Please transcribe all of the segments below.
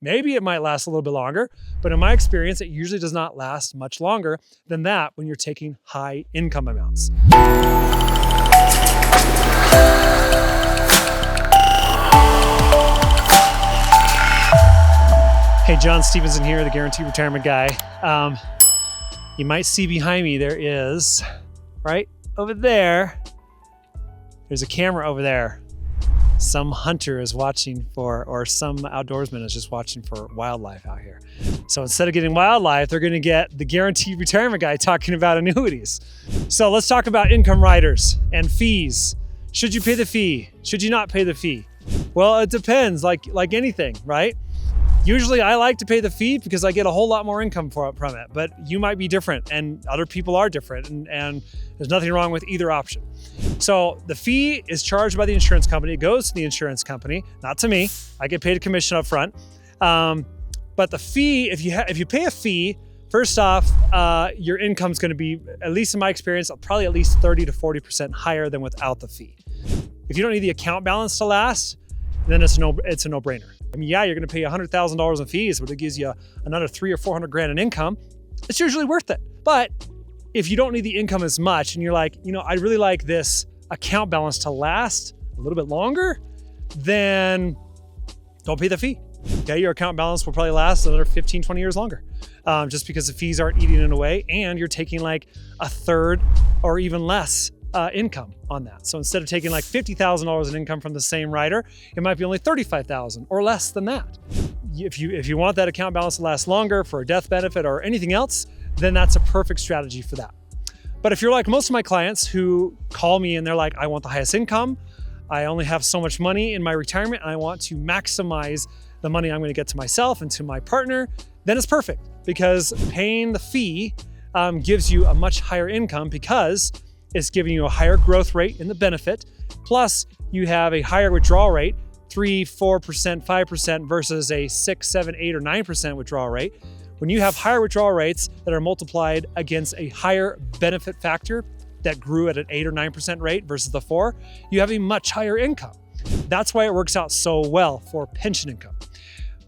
Maybe it might last a little bit longer, but in my experience, it usually does not last much longer than that when you're taking high income amounts. Hey, John Stevenson here, the Guaranteed Retirement Guy. You might see behind me, there is, right over there, there's a camera over there. Some hunter is watching for, or some outdoorsman is just watching for wildlife out here. So instead of getting wildlife, they're gonna get the Guaranteed Retirement Guy talking about annuities. So let's talk about income riders and fees. Should you pay the fee? Should you not pay the fee? Well, it depends, like anything, right? Usually I like to pay the fee because I get a whole lot more income from it, but you might be different and other people are different, and there's nothing wrong with either option. So the fee is charged by the insurance company. It goes to the insurance company, not to me. I get paid a commission up front. But the fee, if you pay a fee, first off, your income's gonna be, at least in my experience, probably at least 30 to 40% higher than without the fee. If you don't need the account balance to last, then it's a no-brainer. I mean, yeah, you're gonna pay $100,000 in fees, but it gives you another 300 or 400 grand in income. It's usually worth it. But if you don't need the income as much and you're like, I really like this account balance to last a little bit longer, then don't pay the fee. Okay, your account balance will probably last another 15, 20 years longer, just because the fees aren't eating it away and you're taking like a third or even less income on that. So instead of taking like $50,000 in income from the same rider, it might be only $35,000 or less than that. If you want that account balance to last longer for a death benefit or anything else, then that's a perfect strategy for that. But if you're like most of my clients who call me and they're like, I want the highest income, I only have so much money in my retirement and I want to maximize the money I'm going to get to myself and to my partner, then it's perfect, because paying the fee gives you a much higher income because it's giving you a higher growth rate in the benefit. Plus you have a higher withdrawal rate, 3, 4%, 5% versus a 6, 7, 8, or 9% withdrawal rate. When you have higher withdrawal rates that are multiplied against a higher benefit factor that grew at an 8 or 9% rate versus the 4, you have a much higher income. That's why it works out so well for pension income.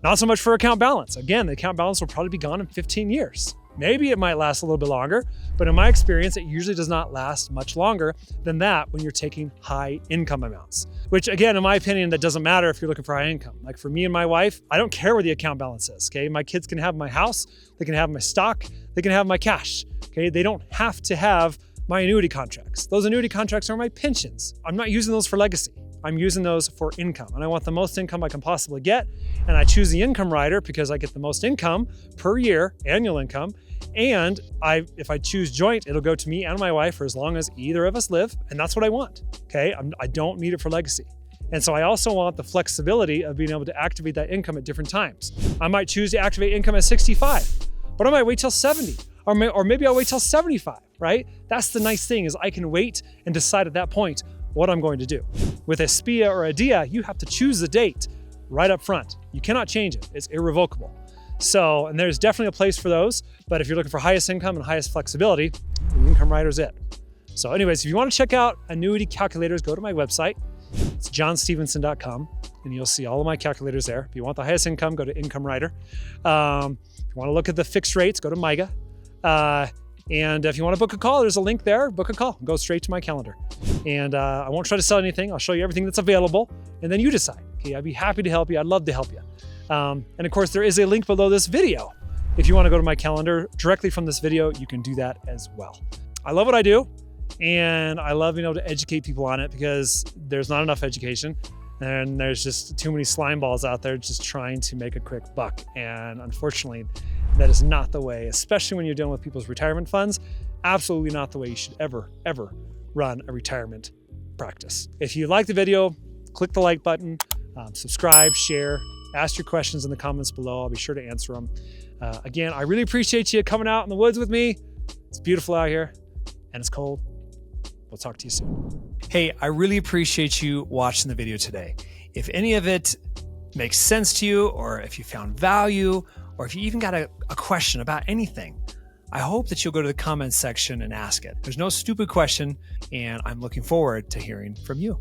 Not so much for account balance. Again, the account balance will probably be gone in 15 years. Maybe it might last a little bit longer, but in my experience, it usually does not last much longer than that when you're taking high income amounts. Which again, in my opinion, that doesn't matter if you're looking for high income. Like for me and my wife, I don't care where the account balance is, okay? My kids can have my house, they can have my stock, they can have my cash, okay? They don't have to have my annuity contracts. Those annuity contracts are my pensions. I'm not using those for legacy. I'm using those for income, and I want the most income I can possibly get. And I choose the income rider because I get the most income per year, annual income. And if I choose joint, it'll go to me and my wife for as long as either of us live. And that's what I want, okay? I don't need it for legacy. And so I also want the flexibility of being able to activate that income at different times. I might choose to activate income at 65, but I might wait till 70, or maybe I'll wait till 75, right? That's the nice thing, is I can wait and decide at that point what I'm going to do. With a SPIA or a DIA, you have to choose the date right up front. You cannot change it. It's irrevocable. So, and there's definitely a place for those, but if you're looking for highest income and highest flexibility, the income rider's it. So anyways, if you want to check out annuity calculators, go to my website. It's johnstevenson.com, and you'll see all of my calculators there. If you want the highest income, go to Income Rider. If you want to look at the fixed rates, go to MIGA. And if you want to book a call, there's a link there. Book a call. Go straight to my calendar. And I won't try to sell anything. I'll show you everything that's available, and then you decide. Okay, I'd be happy to help you. I'd love to help you. And of course, there is a link below this video. If you want to go to my calendar directly from this video, you can do that as well. I love what I do, and I love being able to educate people on it, because there's not enough education, and there's just too many slime balls out there just trying to make a quick buck. And unfortunately, that is not the way, especially when you're dealing with people's retirement funds. Absolutely not the way you should ever run a retirement practice. If you like the video, click the like button, subscribe, share, ask your questions in the comments below. I'll be sure to answer them. Again, I really appreciate you coming out in the woods with me. It's beautiful out here and it's cold. We'll talk to you soon. Hey, I really appreciate you watching the video today. If any of it makes sense to you, or if you found value, or if you even got a question about anything, I hope that you'll go to the comments section and ask it. There's no stupid question, and I'm looking forward to hearing from you.